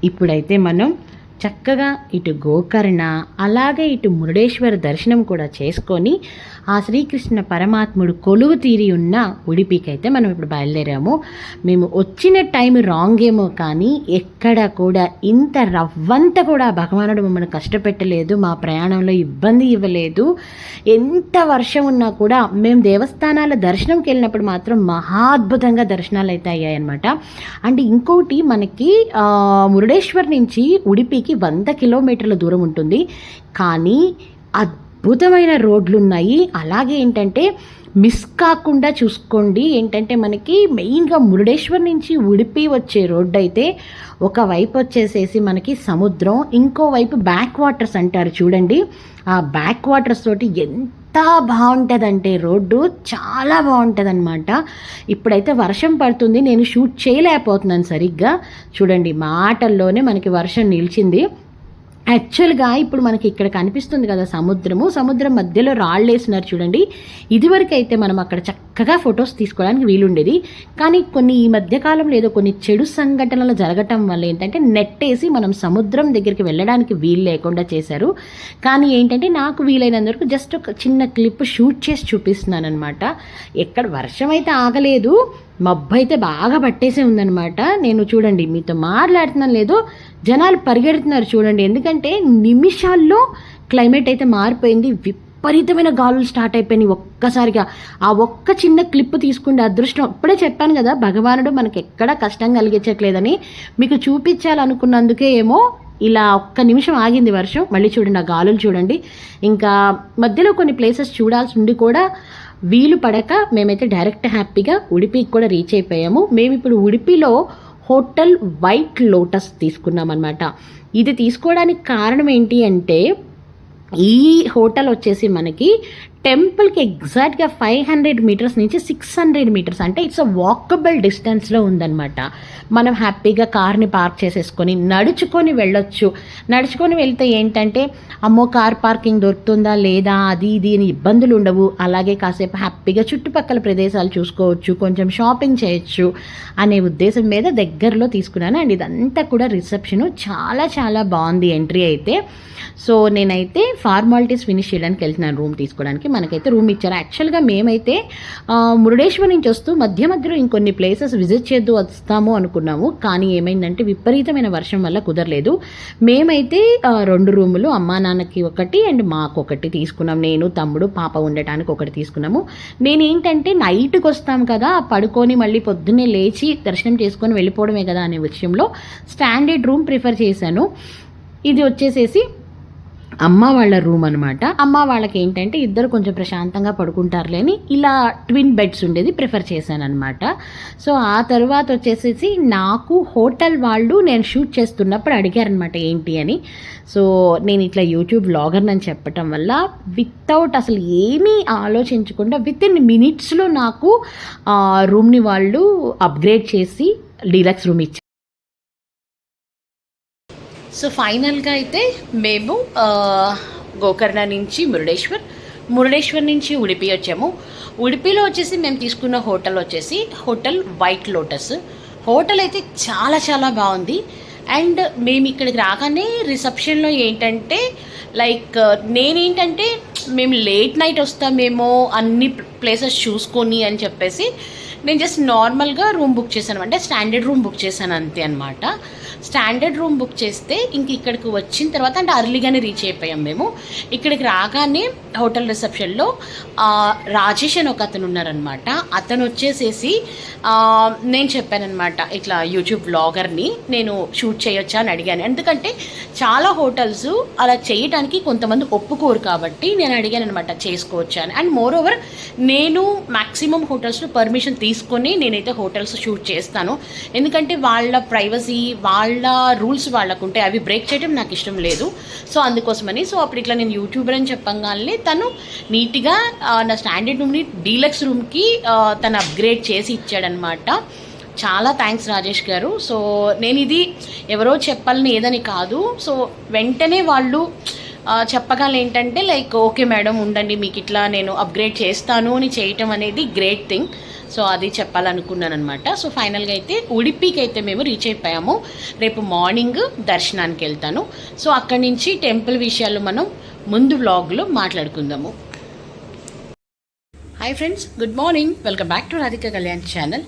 ఇప్పుడైతే మనం చక్కగా ఇటు గోకర్ణ అలాగే ఇటు మురుడేశ్వర దర్శనం కూడా చేసుకొని ఆ శ్రీకృష్ణ పరమాత్ముడు కొలువు తీరి ఉన్న ఉడిపికి అయితే మనం ఇప్పుడు బయలుదేరాము. మేము వచ్చిన టైం రాంగ్ ఏమో కానీ ఎక్కడ కూడా ఇంత రవ్వంత కూడా భగవానుడు మమ్మల్ని కష్టపెట్టలేదు, మా ప్రయాణంలో ఇబ్బంది ఇవ్వలేదు. ఎంత వర్షం ఉన్నా కూడా మేము దేవస్థానాల దర్శనంకి వెళ్ళినప్పుడు మాత్రం మహాద్భుతంగా దర్శనాలు అయితే అయ్యాయన్నమాట. అండ్ ఇంకోటి మనకి మురుడేశ్వర్ నుంచి ఉడిపికి 100 కిలోమీటర్ల దూరం ఉంటుంది, కానీ అద్భుతమైన రోడ్లు ఉన్నాయి. అలాగే ఏంటంటే మిస్ కాకుండా చూసుకోండి. ఏంటంటే మనకి మెయిన్గా మురుడేశ్వర్ నుంచి ఉడిపి వచ్చే రోడ్డు అయితే ఒకవైపు వచ్చేసేసి మనకి సముద్రం, ఇంకోవైపు బ్యాక్ వాటర్స్ అంటారు చూడండి. ఆ బ్యాక్ వాటర్స్ తోటి ఎంత బాగుంటుందంటే రోడ్డు చాలా బాగుంటుంది అనమాట. ఇప్పుడైతే వర్షం పడుతుంది, నేను షూట్ చేయలేకపోతున్నాను సరిగ్గా. చూడండి మాటల్లోనే మనకి వర్షం నిలిచింది. యాక్చువల్గా ఇప్పుడు మనకి ఇక్కడ కనిపిస్తుంది కదా సముద్రం మధ్యలో రాళ్ళు వేసినారు చూడండి. ఇదివరకు అయితే మనం అక్కడ చక్కగా ఫొటోస్ తీసుకోవడానికి వీలుండేది, కానీ కొన్ని ఈ మధ్యకాలంలో ఏదో కొన్ని చెడు సంఘటనలు జరగటం వల్ల ఏంటంటే నెట్ వేసి మనం సముద్రం దగ్గరికి వెళ్ళడానికి వీలు లేకుండా చేశారు. కానీ ఏంటంటే నాకు వీలైనందుకు జస్ట్ ఒక చిన్న క్లిప్ షూట్ చేసి చూపిస్తున్నాను అనమాట. ఎక్కడ వర్షం అయితే ఆగలేదు, మబ్బు అయితే బాగా పట్టేసే ఉందన్నమాట. నేను చూడండి మీతో మాట్లాడుతున్నాను లేదో జనాలు పరిగెడుతున్నారు చూడండి, ఎందుకంటే నిమిషాల్లో క్లైమేట్ అయితే మారిపోయింది. విపరీతమైన గాలులు స్టార్ట్ అయిపోయినాయి ఒక్కసారిగా. ఆ ఒక్క చిన్న క్లిప్ తీసుకుంటే అదృష్టం. ఇప్పుడే చెప్పాను కదా భగవానుడు మనకి ఎక్కడా కష్టం కలిగించట్లేదని. మీకు చూపించాలనుకున్నందుకే ఏమో ఇలా ఒక్క నిమిషం ఆగింది వర్షం. మళ్ళీ చూడండి ఆ గాలులు చూడండి. ఇంకా మధ్యలో కొన్ని ప్లేసెస్ చూడాల్సి ఉండి కూడా వీలు పడక మేమైతే డైరెక్ట్ హ్యాపీగా ఉడిపికి కూడా రీచ్ అయిపోయాము. మేము ఇప్పుడు ఉడిపిలో హోటల్ వైట్ లోటస్ తీసుకున్నాం అనమాట. ఇది తీసుకోవడానికి కారణం ఏంటి అంటే ఈ హోటల్ వచ్చేసి మనకి టెంపుల్కి ఎగ్జాక్ట్గా 500 మీటర్స్ నుంచి 600 మీటర్స్, అంటే ఇట్స్ అ వాకబుల్ డిస్టెన్స్లో ఉందన్నమాట. మనం హ్యాపీగా కార్ని పార్క్ చేసేసుకొని నడుచుకొని వెళ్ళొచ్చు. నడుచుకొని వెళ్తే ఏంటంటే అమ్మో కార్ పార్కింగ్ దొరుకుతుందా లేదా అది ఇది అని ఇబ్బందులు ఉండవు. అలాగే కాసేపు హ్యాపీగా చుట్టుపక్కల ప్రదేశాలు చూసుకోవచ్చు, కొంచెం షాపింగ్ చేయొచ్చు అనే ఉద్దేశం మీద దగ్గరలో తీసుకున్నాను. అండ్ ఇదంతా కూడా రిసెప్షను చాలా చాలా బాగుంది ఎంట్రీ అయితే. సో నేనైతే ఫార్మాలిటీస్ ఫినిష్ చేయడానికి వెళ్తున్నాను రూమ్ తీసుకోవడానికి. మనకైతే రూమ్ ఇచ్చారు. యాక్చువల్గా మేమైతే మురుడేశ్వర్ నుంచి వస్తూ మధ్యలో ఇంకొన్ని ప్లేసెస్ విజిట్ చేద్దు వస్తాము అనుకున్నాము, కానీ ఏమైందంటే విపరీతమైన వర్షం వల్ల కుదరలేదు. మేమైతే 2 రూములు అమ్మా నాన్నకి ఒకటి అండ్ మాకు ఒకటి తీసుకున్నాం. నేను తమ్ముడు పాప ఉండటానికి ఒకటి తీసుకున్నాము. నేను ఏంటంటే నైట్కి వస్తాం కదా, పడుకొని మళ్ళీ పొద్దున్నే లేచి దర్శనం చేసుకొని వెళ్ళిపోవడమే కదా అనే విషయంలో స్టాండర్డ్ రూమ్ ప్రిఫర్ చేశాను. ఇది వచ్చేసేసి అమ్మ వాళ్ళ రూమ్ అనమాట. అమ్మ వాళ్ళకి ఏంటంటే ఇద్దరు కొంచెం ప్రశాంతంగా పడుకుంటారులే అని ఇలా ట్విన్ బెడ్స్ ఉండేది ప్రిఫర్ చేశాను అనమాట. సో ఆ తర్వాత వచ్చేసేసి నాకు హోటల్ వాళ్ళు నేను షూట్ చేస్తున్నప్పుడు అడిగారనమాట ఏంటి అని. సో నేను ఇట్లా యూట్యూబ్ వ్లాగర్ అని చెప్పటం వల్ల వితౌట్ అసలు ఏమీ ఆలోచించకుండా విత్ ఇన్ మినిట్స్లో నాకు రూమ్ని వాళ్ళు అప్గ్రేడ్ చేసి డీలక్స్ రూమ్ ఇచ్చారు. సో ఫైనల్గా అయితే మేము గోకర్ణ నుంచి మురుడేశ్వర్ నుంచి ఉడిపి వచ్చాము. ఉడిపిలో వచ్చేసి మేము తీసుకున్న హోటల్ వచ్చేసి హోటల్ వైట్ లోటస్. హోటల్ అయితే చాలా చాలా బాగుంది. అండ్ మేము ఇక్కడికి రాగానే రిసెప్షన్లో ఏంటంటే లైక్ నేనేంటంటే మేము లేట్ నైట్ వస్తామేమో అన్ని ప్లేసెస్ చూసుకొని అని చెప్పేసి నేను జస్ట్ నార్మల్గా రూమ్ బుక్ చేశాను, అంటే స్టాండర్డ్ రూమ్ బుక్ చేశాను అంతే అనమాట. స్టాండర్డ్ రూమ్ బుక్ చేస్తే ఇంక ఇక్కడికి వచ్చిన తర్వాత అంటే అర్లీగానే రీచ్ అయిపోయాం మేము. ఇక్కడికి రాగానే హోటల్ రిసెప్షన్లో రాజేష్ అని ఒక అతను ఉన్నారనమాట. అతను వచ్చేసేసి నేను చెప్పానమాట ఇట్లా యూట్యూబ్ వ్లాగర్ని నేను షూట్ చేయొచ్చా అని అడిగాను. ఎందుకంటే చాలా హోటల్స్ అలా చేయడానికి కొంతమంది ఒప్పుకోరు కాబట్టి నేను అడిగాను అనమాట చేసుకోవచ్చా అని. అండ్ మోర్ ఓవర్ నేను మ్యాక్సిమం హోటల్స్లో పర్మిషన్ తీసుకొని నేనైతే హోటల్స్ షూట్ చేస్తాను. ఎందుకంటే వాళ్ళ ప్రైవసీ వాళ్ళ రూల్స్ వాళ్ళకుంటే అవి బ్రేక్ చేయడం నాకు ఇష్టం లేదు. సో అందుకోసమని సో అప్పుడు ఇట్లా నేను యూట్యూబర్ అని చెప్పగానే తను నీట్గా నా స్టాండర్డ్ రూమ్ని డీలక్స్ రూమ్కి తను అప్గ్రేడ్ చేసి ఇచ్చాడనమాట. చాలా థ్యాంక్స్ రాజేష్ గారు. సో నేను ఇది ఎవరో చెప్పాలని ఏదని కాదు. సో వెంటనే వాళ్ళు చెప్పగానే ఏంటంటే లైక్ ఓకే మేడం ఉండండి, మీకు ఇట్లా నేను అప్గ్రేడ్ చేస్తాను అని చేయటం అనేది గ్రేట్ థింగ్. సో అది చెప్పాలనుకున్నాను అనమాట. సో ఫైనల్గా అయితే ఉడిపికి అయితే మేము రీచ్ అయిపోయాము. రేపు మార్నింగ్ దర్శనానికి వెళ్తాను. సో అక్కడి నుంచి టెంపుల్ విషయాలు మనం ముందు వ్లాగ్లో మాట్లాడుకుందాము. Hi friends, good morning, welcome back to Radhika Kalyan channel.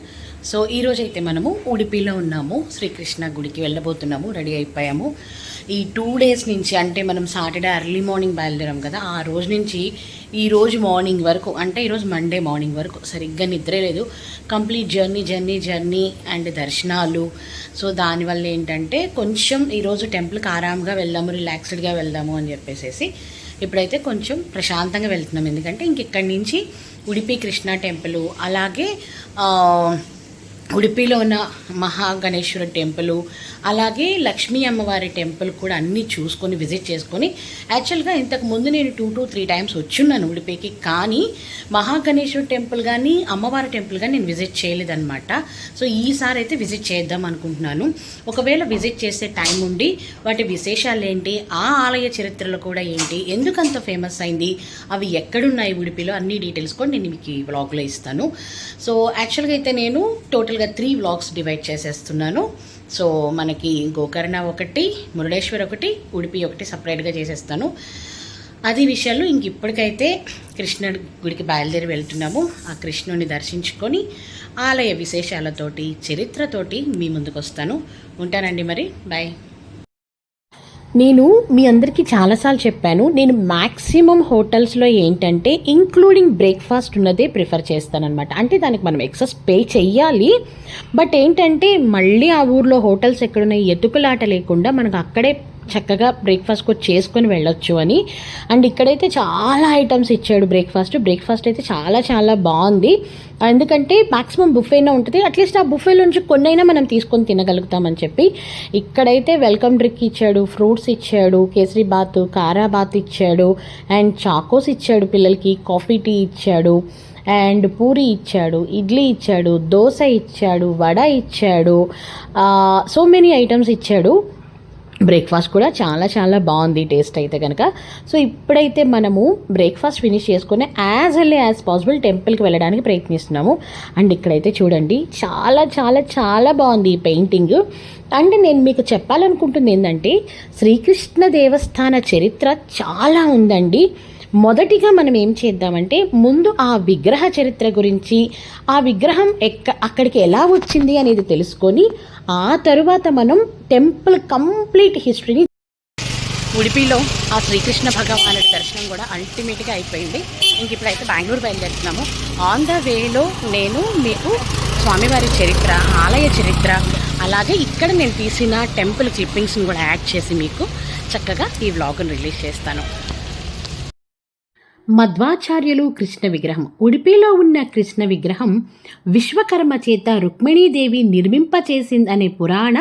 So ఈరోజు అయితే మనము ఉడిపిలో ఉన్నాము, శ్రీకృష్ణ గుడికి వెళ్ళబోతున్నాము, రెడీ అయిపోయాము. ఈ 2 days నుంచి, అంటే మనం సాటర్డే ఎర్లీ మార్నింగ్ బయలుదేరాం కదా, ఆ రోజు నుంచి ఈ రోజు మార్నింగ్ వరకు, అంటే ఈరోజు మండే మార్నింగ్ వరకు సరిగ్గా నిద్రే లేదు. కంప్లీట్ జర్నీ అండ్ దర్శనాలు. సో దానివల్ల ఏంటంటే కొంచెం ఈరోజు టెంపుల్కి ఆరాంగా వెళ్దాము, రిలాక్స్డ్గా వెళ్దాము అని చెప్పేసి ఇప్పుడైతే కొంచెం ప్రశాంతంగా వెళ్తున్నాం. ఎందుకంటే ఇక్కడి నుంచి ఉడిపి కృష్ణ టెంపుల్, అలాగే ఉడిపిలో ఉన్న మహాగణేశ్వర టెంపుల్, అలాగే లక్ష్మీ అమ్మవారి టెంపుల్ కూడా అన్నీ చూసుకొని విజిట్ చేసుకొని, యాక్చువల్గా ఇంతకు ముందు నేను 2 to 3 times వచ్చున్నాను ఉడిపికి, కానీ మహాగణేశ్వర టెంపుల్ కానీ అమ్మవారి టెంపుల్ కానీ నేను విజిట్ చేయలేదన్నమాట. సో ఈసారి అయితే విజిట్ చేద్దాం అనుకుంటున్నాను. ఒకవేళ విజిట్ చేసే టైం ఉండి వాటి విశేషాలు ఏంటి, ఆ ఆలయ చరిత్రలు కూడా ఏంటి, ఎందుకంత ఫేమస్ అయింది, అవి ఎక్కడున్నాయి ఉడిపిలో, అన్ని డీటెయిల్స్ కూడా నేను మీకు ఈ వ్లాగ్లో ఇస్తాను. సో యాక్చువల్గా అయితే నేను టోటల్గా 3 vlogs డివైడ్ చేసేస్తున్నాను. సో మనకి గోకర్ణ ఒకటి, మురుడేశ్వర్ ఒకటి, ఉడిపి ఒకటి సపరేట్గా చేసేస్తాను. అది విషయాలు ఇంక ఇప్పటికైతే కృష్ణుడి గుడికి బయలుదేరి వెళ్తున్నాము. ఆ కృష్ణుడిని దర్శించుకొని ఆలయ విశేషాలతోటి చరిత్రతోటి మీ ముందుకు వస్తాను. ఉంటానండి, మరి బాయ్. నేను మీ అందరికీ చాలాసార్లు చెప్పాను, నేను మ్యాక్సిమం హోటల్స్లో ఏంటంటే ఇంక్లూడింగ్ బ్రేక్ఫాస్ట్ ఉన్నదే ప్రిఫర్ చేస్తానన్నమాట. అంటే దానికి మనం ఎక్సెస్ పే చెయ్యాలి, బట్ ఏంటంటే మళ్ళీ ఆ ఊర్లో హోటల్స్ ఎక్కడున్నాయి ఎతుకులాట లేకుండా మనకు అక్కడే చక్కగా బ్రేక్ఫాస్ట్ కూడా చేసుకొని వెళ్ళొచ్చు అని. అండ్ ఇక్కడైతే చాలా ఐటమ్స్ ఇచ్చాడు బ్రేక్ఫాస్ట్ అయితే చాలా చాలా బాగుంది. ఎందుకంటే మ్యాక్సిమం బుఫేనా ఉంటుంది, అట్లీస్ట్ ఆ బుఫేలో నుంచి కొన్నైనా మనం తీసుకొని తినగలుగుతామని చెప్పి. ఇక్కడైతే వెల్కమ్ డ్రింక్ ఇచ్చాడు, ఫ్రూట్స్ ఇచ్చాడు, కేసరి బాత్, కారా బాత్ ఇచ్చాడు, అండ్ చాకోస్ ఇచ్చాడు పిల్లలకి, కాఫీ టీ ఇచ్చాడు, అండ్ పూరి ఇచ్చాడు, ఇడ్లీ ఇచ్చాడు, దోశ ఇచ్చాడు, వడ ఇచ్చాడు, సో మెనీ ఐటమ్స్ ఇచ్చాడు. బ్రేక్ఫాస్ట్ కూడా చాలా చాలా బాగుంది టేస్ట్ అయితే కనుక. సో ఇప్పుడైతే మనము బ్రేక్ఫాస్ట్ ఫినిష్ చేసుకొని యాజ్ ఎర్లీ యాజ్ పాసిబుల్ టెంపుల్కి వెళ్ళడానికి ప్రయత్నిస్తున్నాము. అండ్ ఇక్కడైతే చూడండి చాలా చాలా చాలా బాగుంది ఈ పెయింటింగ్. అండ్ నేను మీకు చెప్పాలనుకుంటుంది ఏంటంటే శ్రీకృష్ణ దేవస్థాన చరిత్ర చాలా ఉందండి. మొదటిగా మనం ఏం చేద్దామంటే ముందు ఆ విగ్రహ చరిత్ర గురించి, ఆ విగ్రహం అక్కడికి ఎలా వచ్చింది అనేది తెలుసుకొని ఆ తరువాత మనం టెంపుల్ కంప్లీట్ హిస్టరీని. ఉడిపిలో ఆ శ్రీకృష్ణ భగవానుడి దర్శనం కూడా అల్టిమేట్గా అయిపోయింది. ఇంక ఇప్పుడైతే బెంగళూరు బయలుదేరుతున్నాము. ఆన్ ద వేలో నేను మీకు స్వామివారి చరిత్ర, ఆలయ చరిత్ర, అలాగే ఇక్కడ నేను తీసిన టెంపుల్ క్లిప్పింగ్స్ని కూడా యాడ్ చేసి మీకు చక్కగా ఈ వ్లాగ్ను రిలీజ్ చేస్తాను. మధ్వాచార్యులు కృష్ణ విగ్రహం. ఉడిపిలో ఉన్న కృష్ణ విగ్రహం విశ్వకర్మ చేత రుక్మిణీదేవి నిర్మింపచేసిందనే పురాణ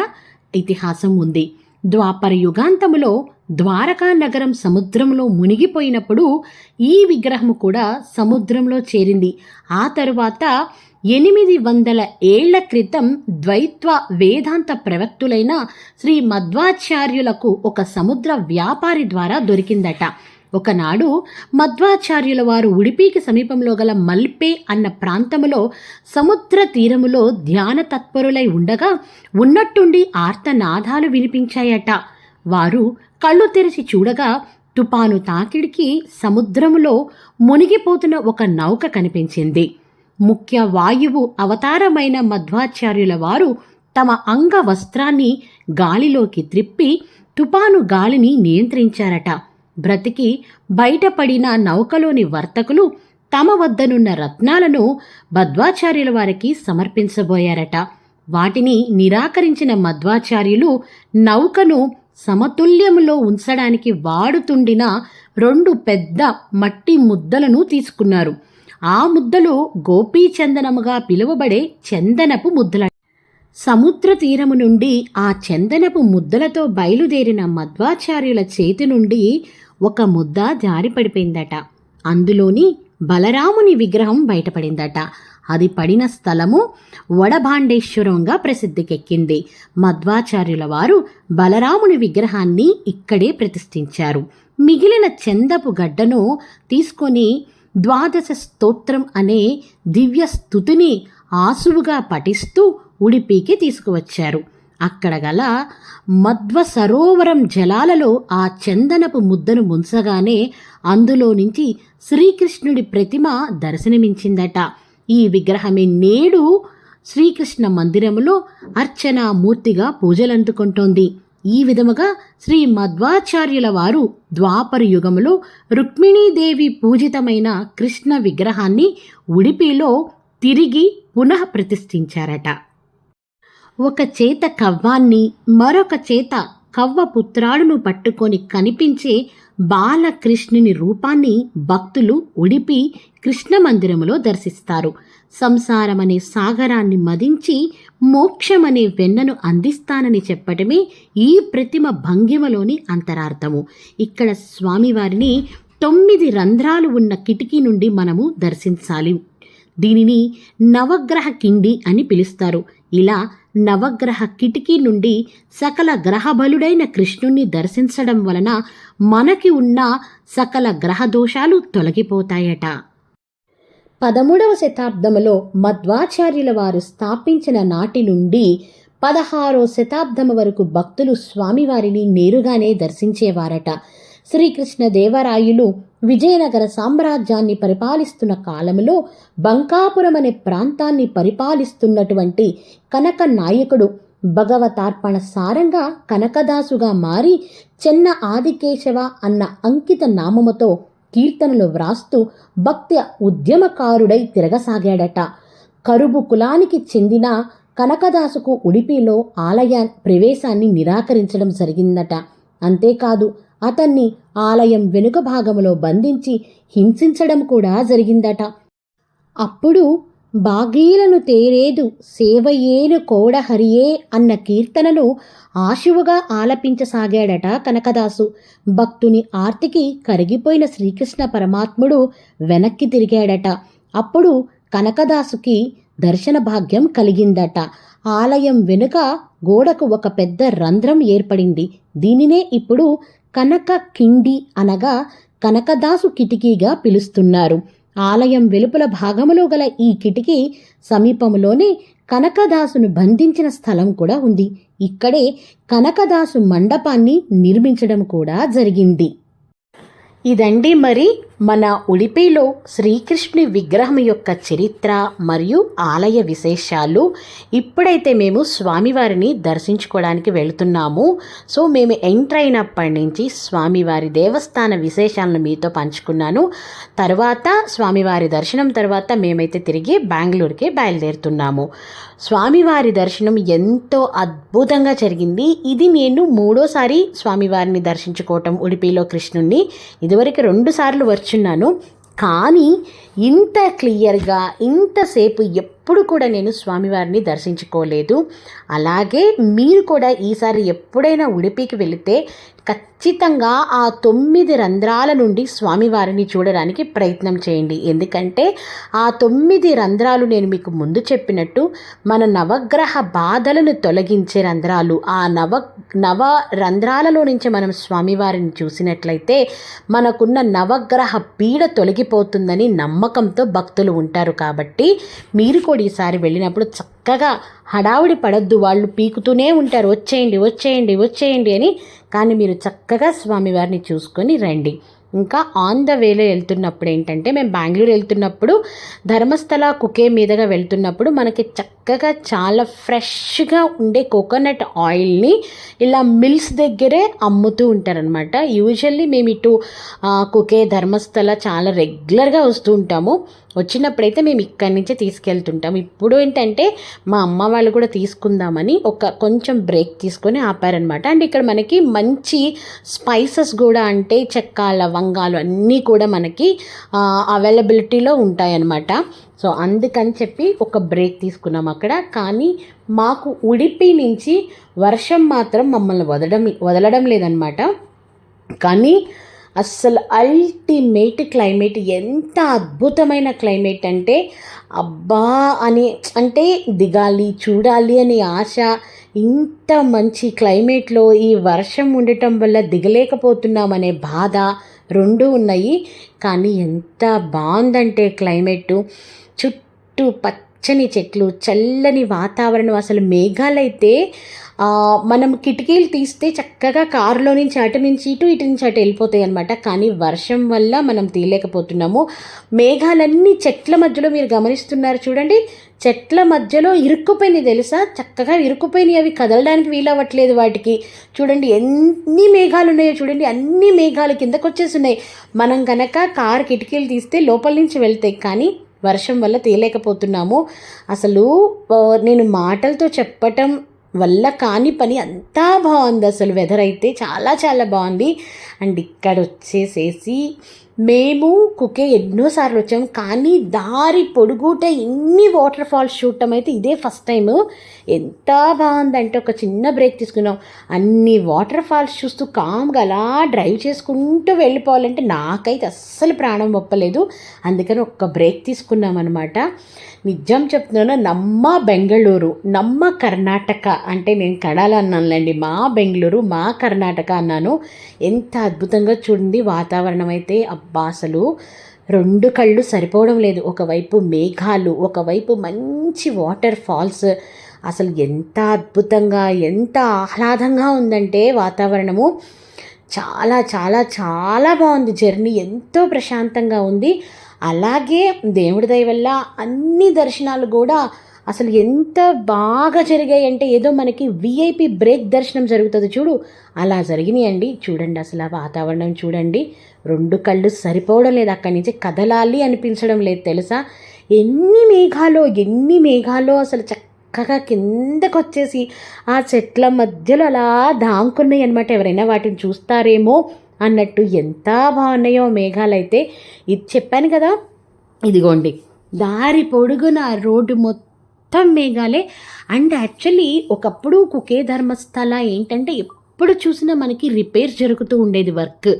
ఇతిహాసం ఉంది. ద్వాపర యుగాంతములో ద్వారకా నగరం సముద్రంలో మునిగిపోయినప్పుడు ఈ విగ్రహము కూడా సముద్రంలో చేరింది. ఆ తరువాత 800 ఏళ్ల క్రితం ద్వైత్వ వేదాంత ప్రవక్తులైన శ్రీ మధ్వాచార్యులకు ఒక సముద్ర వ్యాపారి ద్వారా దొరికిందట. ఒకనాడు మధ్వాచార్యుల వారు ఉడిపికి సమీపంలో గల మల్పే అన్న ప్రాంతములో సముద్ర తీరములో ధ్యాన తత్పరులై ఉండగా ఉన్నట్టుండి ఆర్తనాదాలు వినిపించాయట. వారు కళ్ళు తెరిచి చూడగా తుపాను తాకిడికి సముద్రములో మునిగిపోతున్న ఒక నౌక కనిపించింది. ముఖ్య వాయువు అవతారమైన మధ్వాచార్యుల వారు తమ అంగ వస్త్రాన్ని గాలిలోకి త్రిప్పి తుపాను గాలిని నియంత్రించారట. బ్రతికి బయటపడిన నౌకలోని వర్తకులు తమ వద్దనున్న రత్నాలను మధ్వాచార్యుల వారికి సమర్పించబోయారట. వాటిని నిరాకరించిన మధ్వాచార్యులు నౌకను సమతుల్యములో ఉంచడానికి వాడుతుండిన 2 పెద్ద మట్టి ముద్దలను తీసుకున్నారు. ఆ ముద్దలు గోపీచందనముగా పిలువబడే చందనపు ముద్దల. సముద్ర తీరము నుండి ఆ చందనపు ముద్దలతో బయలుదేరిన మధ్వాచార్యుల చేతి నుండి ఒక ముద్ద జారిపడిపోయిందట. అందులోని బలరాముని విగ్రహం బయటపడిందట. అది పడిన స్థలము వడభాండేశ్వరంగా ప్రసిద్ధికెక్కింది. మధ్వాచార్యుల వారు బలరాముని విగ్రహాన్ని ఇక్కడే ప్రతిష్ఠించారు. మిగిలిన చందపు గడ్డను తీసుకొని ద్వాదశ స్తోత్రం అనే దివ్య స్తుతిని ఆసువుగా పఠిస్తూ ఉడిపికి తీసుకువచ్చారు. అక్కడ గల మధ్వ సరోవరం జలాలలో ఆ చందనపు ముద్దను ముంచగానే అందులో నుంచి శ్రీకృష్ణుడి ప్రతిమ దర్శనమించిందట. ఈ విగ్రహమే నేడు శ్రీకృష్ణ మందిరములో అర్చనా మూర్తిగా పూజలందుకుంటోంది. ఈ విధముగా శ్రీ మధ్వాచార్యుల వారు ద్వాపర యుగములో రుక్మిణీదేవి పూజితమైన కృష్ణ విగ్రహాన్ని ఉడిపిలో తిరిగి పునః ప్రతిష్ఠించారట. ఒక చేత కవ్వాన్ని మరొక చేత కవ్వ పుత్రాడును పట్టుకొని కనిపించే బాలకృష్ణుని రూపాన్ని భక్తులు ఉడిపి కృష్ణ మందిరములో దర్శిస్తారు. సంసారమనే సాగరాన్ని మదించి మోక్షమనే వెన్నను అందిస్తానని చెప్పటమే ఈ ప్రతిమ భంగిమలోని అంతరార్థము. ఇక్కడ స్వామివారిని 9 రంధ్రాలు ఉన్న కిటికీ నుండి మనము దర్శించాలి. దీనిని నవగ్రహ కిండి అని పిలుస్తారు. ఇలా నవగ్రహ కిటికీ నుండి సకల గ్రహబలుడైన కృష్ణుణ్ణి దర్శించడం వలన మనకి ఉన్న సకల గ్రహ దోషాలు తొలగిపోతాయట. 13వ శతాబ్దములో మధ్వాచార్యుల వారు స్థాపించిన నాటి నుండి 16వ శతాబ్దం వరకు భక్తులు స్వామివారిని నేరుగానే దర్శించేవారట. శ్రీకృష్ణ దేవరాయలు విజయనగర సామ్రాజ్యాన్ని పరిపాలిస్తున్న కాలంలో బంకాపురం అనే ప్రాంతాన్ని పరిపాలిస్తున్నటువంటి కనక నాయకుడు భగవతార్పణ సారంగా కనకదాసుగా మారి చెన్న ఆదికేశవ అన్న అంకిత నామముతో కీర్తనలు వ్రాస్తూ భక్తి ఉద్యమకారుడై తిరగసాగాడట. కరుబు కులానికి చెందిన కనకదాసుకు ఉడిపిలో ఆలయ ప్రవేశాన్ని నిరాకరించడం జరిగిందట. అంతేకాదు అతన్ని ఆలయం వెనుక భాగంలో బంధించి హింసించడం కూడా జరిగిందట. అప్పుడు బాగీలను తేరేదు సేవయేను కోడహరియే అన్న కీర్తనను ఆశువుగా ఆలపించసాగాడట కనకదాసు. భక్తుని ఆర్తికి కరిగిపోయిన శ్రీకృష్ణ పరమాత్ముడు వెనక్కి తిరిగాడట. అప్పుడు కనకదాసుకి దర్శన భాగ్యం కలిగిందట. ఆలయం వెనుక గోడకు ఒక పెద్ద రంధ్రం ఏర్పడింది. దీనినే ఇప్పుడు కనక కిండి అనగా కనకదాసు కిటికీగా పిలుస్తున్నారు. ఆలయం వెలుపల భాగములో గల ఈ కిటికీ సమీపంలోనే కనకదాసును బంధించిన స్థలం కూడా ఉంది. ఇక్కడే కనకదాసు మండపాన్ని నిర్మించడం కూడా జరిగింది. ఇదండి మరి మన ఉడిపిలో శ్రీకృష్ణుని విగ్రహం యొక్క చరిత్ర మరియు ఆలయ విశేషాలు. ఇప్పుడైతే మేము స్వామివారిని దర్శించుకోవడానికి వెళుతున్నాము. సో మేము ఎంటర్ అయినప్పటి నుంచి స్వామివారి దేవస్థాన విశేషాలను మీతో పంచుకున్నాను. తర్వాత స్వామివారి దర్శనం తర్వాత మేమైతే తిరిగి బెంగళూరుకి బయలుదేరుతున్నాము. స్వామివారి దర్శనం ఎంతో అద్భుతంగా జరిగింది. ఇది నేను 3వ సారి స్వామివారిని దర్శించుకోవటం ఉడిపిలో కృష్ణుణ్ణి. ఇదివరకు 2 సార్లు వచ్చున్నాను, కానీ ఇంత క్లియర్గా ఇంతసేపు ఎప్పుడు కూడా నేను స్వామివారిని దర్శించుకోలేదు. అలాగే మీరు కూడా ఈసారి ఎప్పుడైనా ఉడిపికి వెళితే ఖచ్చితంగా ఆ 9 రంధ్రాల నుండి స్వామివారిని చూడడానికి ప్రయత్నం చేయండి. ఎందుకంటే ఆ 9 రంధ్రాలు నేను మీకు ముందు చెప్పినట్టు మన నవగ్రహ బాధలను తొలగించే రంధ్రాలు. ఆ నవ రంధ్రాలలో నుంచి మనం స్వామివారిని చూసినట్లయితే మనకున్న నవగ్రహ పీడ తొలగిపోతుందని నమ్మకంతో భక్తులు ఉంటారు. కాబట్టి మీరు కూడా ఈసారి వెళ్ళినప్పుడు చక్కగా హడావుడి పడద్దు. వాళ్ళు పీకుతూనే ఉంటారు, వచ్చేయండి వచ్చేయండి వచ్చేయండి అని. కానీ మీరు చక్కగా స్వామివారిని చూసుకొని రండి. ఇంకా ఆన్ ద వేలో వెళ్తున్నప్పుడు ఏంటంటే, మేము బెంగళూరు వెళ్తున్నప్పుడు ధర్మస్థల కుకే మీదుగా వెళ్తున్నప్పుడు మనకి చక్కగా చాలా ఫ్రెష్గా ఉండే కోకోనట్ ఆయిల్ని ఇలా మిల్స్ దగ్గరే అమ్ముతూ ఉంటారనమాట. యూజువల్లీ మేము ఇటు కుకే ధర్మస్థల చాలా రెగ్యులర్గా వస్తూ ఉంటాము. వచ్చినప్పుడైతే మేము ఇక్కడి నుంచే తీసుకెళ్తుంటాము. ఇప్పుడు ఏంటంటే మా అమ్మ వాళ్ళు కూడా తీసుకుందామని కొంచెం బ్రేక్ తీసుకొని ఆపారనమాట. అండ్ ఇక్కడ మనకి మంచి స్పైసెస్ కూడా, అంటే చెక్క లవంగాలు అన్నీ కూడా మనకి అవైలబిలిటీలో ఉంటాయన్నమాట. సో అందుకని చెప్పి ఒక బ్రేక్ తీసుకున్నాం అక్కడ. కానీ మాకు ఉడిపి నుంచి వర్షం మాత్రం మమ్మల్ని వదలడం లేదనమాట. కానీ అస్సలు అల్టిమేట్ క్లైమేట్. ఎంత అద్భుతమైన క్లైమేట్ అంటే అబ్బా అని, అంటే దిగాలి చూడాలి అనే ఆశ. ఇంత మంచి క్లైమేట్లో ఈ వర్షం ఉండటం వల్ల దిగలేకపోతున్నామనే బాధ రెండు ఉన్నాయి. కానీ ఎంత బాగుందంటే క్లైమేటు, చుట్టూ పచ్చని చెట్లు, చల్లని వాతావరణం. అసలు మేఘాలైతే మనం కిటికీలు తీస్తే చక్కగా కారులో నుంచి అటు నుంచి ఇటు, ఇటు నుంచి అటు వెళ్ళిపోతాయి అనమాట. కానీ వర్షం వల్ల మనం తీయలేకపోతున్నాము. మేఘాలన్నీ చెట్ల మధ్యలో మీరు గమనిస్తున్నారు చూడండి, చెట్ల మధ్యలో ఇరుక్కుపోయినాయి తెలుసా, చక్కగా ఇరుక్కుపోయినాయి. అవి కదలడానికి వీలవ్వట్లేదు వాటికి. చూడండి ఎన్ని మేఘాలు ఉన్నాయో చూడండి, అన్ని మేఘాలు కిందకు వచ్చేస్తున్నాయి. మనం కనుక కారు కిటికీలు తీస్తే లోపల నుంచి వెళ్తాయి, కానీ వర్షం వల్ల తీయలేకపోతున్నాము. అసలు నేను మాటలతో చెప్పటం వల్ల కాని పని, అంతా బాగుంది అసలు. వెదర్ అయితే చాలా చాలా బాగుంది. అండ్ ఇక్కడ వచ్చేసేసి మేము కుకే ఎన్నోసార్లు వచ్చాము, కానీ దారి పొడుగుట ఇన్ని వాటర్ ఫాల్స్ చూడటం అయితే ఇదే ఫస్ట్ టైము. ఎంత బాగుందంటే ఒక చిన్న బ్రేక్ తీసుకున్నాం. అన్ని వాటర్ ఫాల్స్ చూస్తూ కామ్గా అలా డ్రైవ్ చేసుకుంటూ వెళ్ళిపోవాలంటే నాకైతే అస్సలు ప్రాణం ఒప్పలేదు. అందుకని ఒక్క బ్రేక్ తీసుకున్నాం అనమాట. నిజం చెప్తున్నాను, నమ్మ బెంగళూరు, నమ్మ కర్ణాటక అంటే నేను కడాల అన్నానులేండి, మా బెంగళూరు మా కర్ణాటక అన్నాను. ఎంత అద్భుతంగా చూడండి వాతావరణం అయితే. అబ్బా అసలు రెండు కళ్ళు సరిపోవడం లేదు. ఒకవైపు మేఘాలు, ఒకవైపు మంచి వాటర్ ఫాల్స్. అసలు ఎంత అద్భుతంగా, ఎంత ఆహ్లాదంగా ఉందంటే వాతావరణము. చాలా చాలా చాలా బాగుంది. జర్నీ ఎంతో ప్రశాంతంగా ఉంది. అలాగే దేవుడి దయ వల్ల అన్ని దర్శనాలు కూడా అసలు ఎంత బాగా జరిగాయి అంటే, ఏదో మనకి విఐపి బ్రేక్ దర్శనం జరుగుతుంది చూడు, అలా జరిగినాయండి. చూడండి అసలు ఆ వాతావరణం చూడండి, రెండు కళ్ళు సరిపోవడం లేదు. అక్కడి నుంచి కదలాలి అనిపించడం లేదు తెలుసా. ఎన్ని మేఘాలో అసలు చక్కగా కిందకు వచ్చేసి ఆ చెట్ల మధ్యలో అలా దాంకున్నాయి అనమాట. ఎవరైనా వాటిని చూస్తారేమో అన్నట్టు ఎంత బాగున్నాయో మేఘాలు అయితే. ఇది చెప్పాను కదా, ఇదిగోండి దారి పొడుగున రోడ్డు మొత్తం మేఘాలే. అండ్ యాక్చువల్లీ ఒకప్పుడు కుకే ధర్మస్థల ఏంటంటే ఎప్పుడు చూసినా మనకి రిపేర్ జరుగుతూ ఉండేది వర్క్.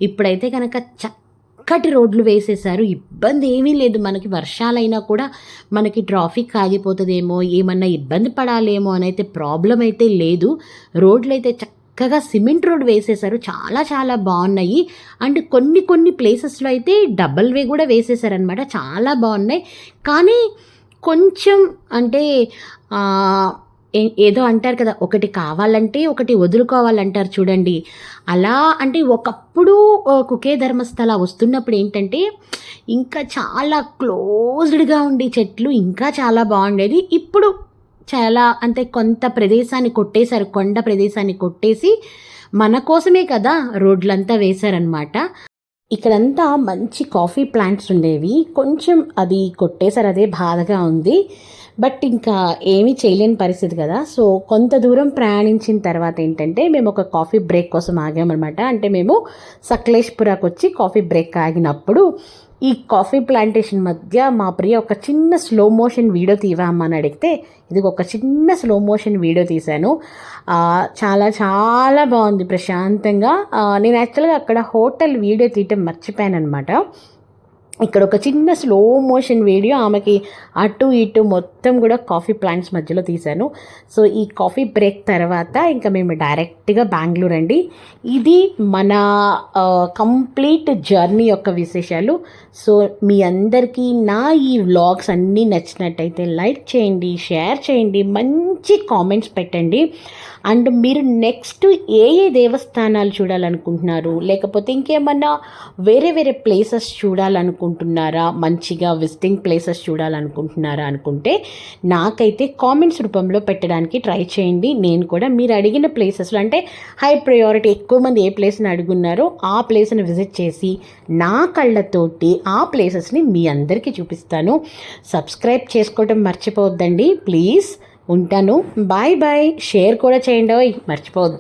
ఇప్పుడైతే కనుక చక్కటి రోడ్లు వేసేశారు, ఇబ్బంది ఏమీ లేదు. మనకి వర్షాలైనా కూడా మనకి ట్రాఫిక్ ఆగిపోతుందేమో, ఏమన్నా ఇబ్బంది పడాలేమో అనైతే ప్రాబ్లం అయితే లేదు. రోడ్లు అయితే చక్కగా సిమెంట్ రోడ్ వేసేసారు, చాలా చాలా బాగున్నాయి. అండ్ కొన్ని ప్లేసెస్లో అయితే డబల్ వే కూడా వేసేసారనమాట, చాలా బాగున్నాయి. కానీ కొంచెం అంటే ఏదో అంటారు కదా, ఒకటి కావాలంటే ఒకటి వదులుకోవాలంటారు చూడండి. అలా అంటే ఒకప్పుడు కుకే ధర్మస్థల వస్తున్నప్పుడు ఏంటంటే ఇంకా చాలా క్లోజ్డ్గా ఉండి చెట్లు ఇంకా చాలా బాగుండేది. ఇప్పుడు చాలా అంటే కొంత ప్రదేశాన్ని కొట్టేశారు, కొండ ప్రదేశాన్ని కొట్టేసి మన కోసమే కదా రోడ్లంతా వేశారనమాట. ఇక్కడంతా మంచి కాఫీ ప్లాంట్స్ ఉండేవి, కొంచెం అది కొట్టేశారు, అదే బాధగా ఉంది. బట్ ఇంకా ఏమీ చేయలేని పరిస్థితి కదా. సో కొంత దూరం ప్రయాణించిన తర్వాత ఏంటంటే మేము ఒక కాఫీ బ్రేక్ కోసం ఆగామన్నమాట. అంటే మేము సకలేష్పురాకు వచ్చి కాఫీ బ్రేక్ ఆగినప్పుడు ఈ కాఫీ ప్లాంటేషన్ మధ్య మా ప్రియ ఒక చిన్న స్లో మోషన్ వీడియో తీవామని అడిగితే ఇది ఒక చిన్న స్లో మోషన్ వీడియో తీశాను. చాలా చాలా బాగుంది ప్రశాంతంగా. నేను యాక్చువల్గా అక్కడ హోటల్ వీడియో తీయటం మర్చిపోయాను అనమాట. ఇక్కడ ఒక చిన్న స్లో మోషన్ వీడియో ఆమెకి అటు ఇటు మొత్తం కూడా కాఫీ ప్లాంట్స్ మధ్యలో తీశాను. సో ఈ కాఫీ బ్రేక్ తర్వాత ఇంకా మేము డైరెక్ట్గా బెంగళూరు అండి. ఇది మన కంప్లీట్ జర్నీ యొక్క విశేషాలు. సో మీ అందరికీ నా ఈ వ్లాగ్స్ అన్నీ నచ్చినట్టయితే లైక్ చేయండి, షేర్ చేయండి, మంచి కామెంట్స్ పెట్టండి. అండ్ మీరు నెక్స్ట్ ఏ దేవస్థానాలు చూడాలనుకుంటున్నారు, లేకపోతే ఇంకేమన్నా వేరే ప్లేసెస్ చూడాలనుకుంటున్నారా, మంచిగా విజిటింగ్ ప్లేసెస్ చూడాలనుకుంటున్నారా అనుకుంటే నాకైతే కామెంట్స్ రూపంలో పెట్టడానికి ట్రై చేయండి. నేను కూడా మీరు అడిగిన ప్లేసెస్లో అంటే హై ప్రయారిటీ ఎక్కువ మంది ఏ ప్లేస్ని అడుగున్నారో ఆ ప్లేస్ని విజిట్ చేసి నా కళ్ళతోటి ఆ ప్లేసెస్ని మీ అందరికీ చూపిస్తాను. సబ్స్క్రైబ్ చేసుకోవడం మర్చిపోవద్దండి ప్లీజ్. ఉంటాను, బాయ్ బాయ్. షేర్ కూడా చేయండి, మర్చిపోవద్దు.